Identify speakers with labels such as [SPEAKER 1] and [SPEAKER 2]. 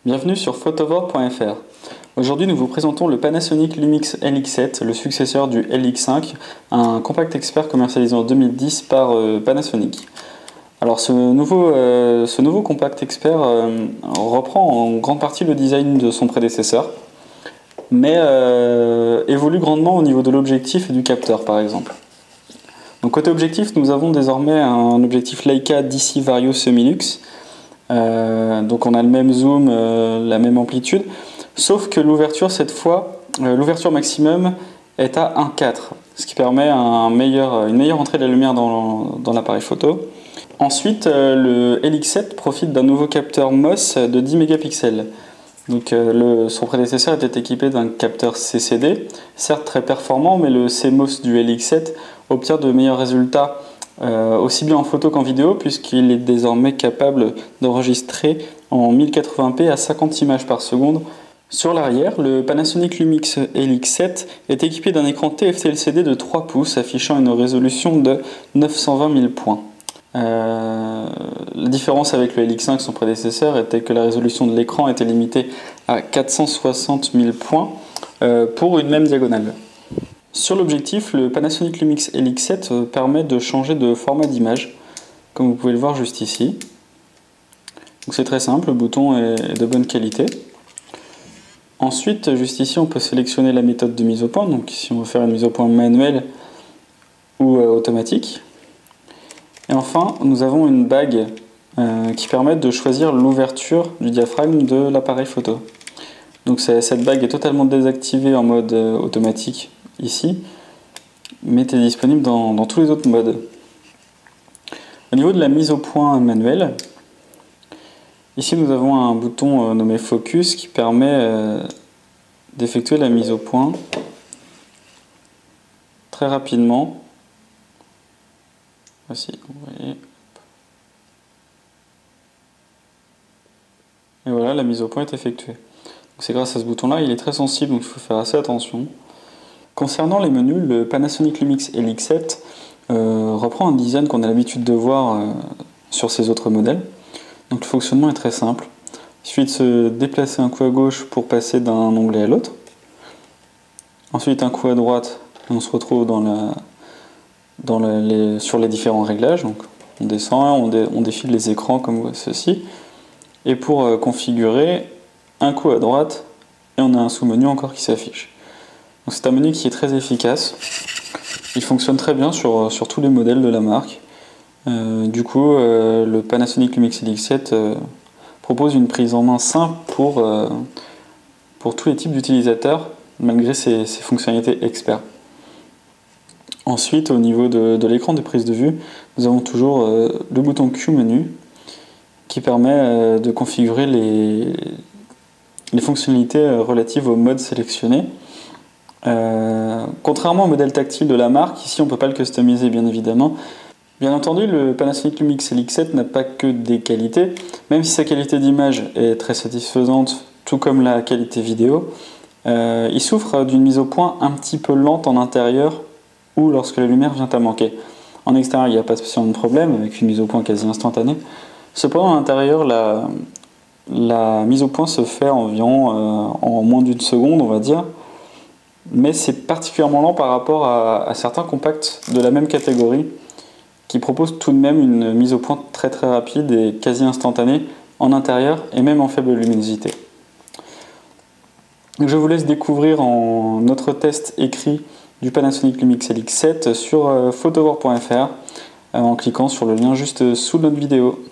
[SPEAKER 1] Bienvenue sur photovore.fr. Aujourd'hui nous vous présentons le Panasonic Lumix LX7, le successeur du LX5, un compact expert commercialisé en 2010 par Panasonic. Alors ce nouveau compact expert reprend en grande partie le design de son prédécesseur, mais évolue grandement au niveau de l'objectif et du capteur par exemple. Donc côté objectif, nous avons désormais un objectif Leica DC Vario Semi-Lux. Donc on a le même zoom, la même amplitude, sauf que l'ouverture cette fois, l'ouverture maximum est à 1,4, ce qui permet une meilleure entrée de la lumière dans l'appareil photo. Ensuite, le LX7 profite d'un nouveau capteur MOS de 10 mégapixels. Donc, son prédécesseur était équipé d'un capteur CCD, certes très performant, mais le CMOS du LX7 obtient de meilleurs résultats aussi bien en photo qu'en vidéo, puisqu'il est désormais capable d'enregistrer en 1080p à 50 images par seconde. Sur l'arrière, le Panasonic Lumix LX7 est équipé d'un écran TFT LCD de 3 pouces affichant une résolution de 920 000 points. La différence avec le LX5, son prédécesseur, était que la résolution de l'écran était limitée à 460 000 points pour une même diagonale. Sur l'objectif, le Panasonic Lumix LX7 permet de changer de format d'image, comme vous pouvez le voir juste ici. C'est très simple, le bouton est de bonne qualité. Ensuite, juste ici, on peut sélectionner la méthode de mise au point. Donc ici, on va faire une mise au point manuelle ou automatique. Et enfin, nous avons une bague qui permet de choisir l'ouverture du diaphragme de l'appareil photo. Donc cette bague est totalement désactivée en mode automatique ici, mais est disponible dans tous les autres modes. Au niveau de la mise au point manuelle, ici nous avons un bouton nommé Focus qui permet d'effectuer la mise au point très rapidement. Voici, vous voyez. Et voilà, la mise au point est effectuée. C'est grâce à ce bouton-là, il est très sensible, donc il faut faire assez attention. Concernant les menus, le Panasonic Lumix LX7 reprend un design qu'on a l'habitude de voir sur ses autres modèles. Donc le fonctionnement est très simple. Il suffit de se déplacer un coup à gauche pour passer d'un onglet à l'autre. Ensuite un coup à droite, et on se retrouve sur les différents réglages. Donc on descend, on défile les écrans comme ceci. Et pour configurer, un coup à droite, et on a un sous-menu encore qui s'affiche. C'est un menu qui est très efficace, il fonctionne très bien sur tous les modèles de la marque. Du coup, le Panasonic Lumix LX7 propose une prise en main simple pour tous les types d'utilisateurs, malgré ses fonctionnalités experts. Ensuite, au niveau de l'écran de prise de vue, nous avons toujours le bouton Q menu qui permet de configurer les fonctionnalités relatives au mode sélectionné. Contrairement au modèle tactile de la marque, ici on ne peut pas le customiser bien évidemment. Bien entendu, le Panasonic Lumix LX7 n'a pas que des qualités, même si sa qualité d'image est très satisfaisante, tout comme la qualité vidéo. Il souffre d'une mise au point un petit peu lente en intérieur ou lorsque la lumière vient à manquer. En extérieur, il n'y a pas spécialement de problème avec une mise au point quasi instantanée. Cependant, à l'intérieur, la mise au point se fait environ en moins d'une seconde, on va dire. Mais c'est particulièrement lent par rapport à certains compacts de la même catégorie qui proposent tout de même une mise au point très très rapide et quasi instantanée en intérieur et même en faible luminosité. Je vous laisse découvrir notre test écrit du Panasonic Lumix LX7 sur photovore.fr en cliquant sur le lien juste sous notre vidéo.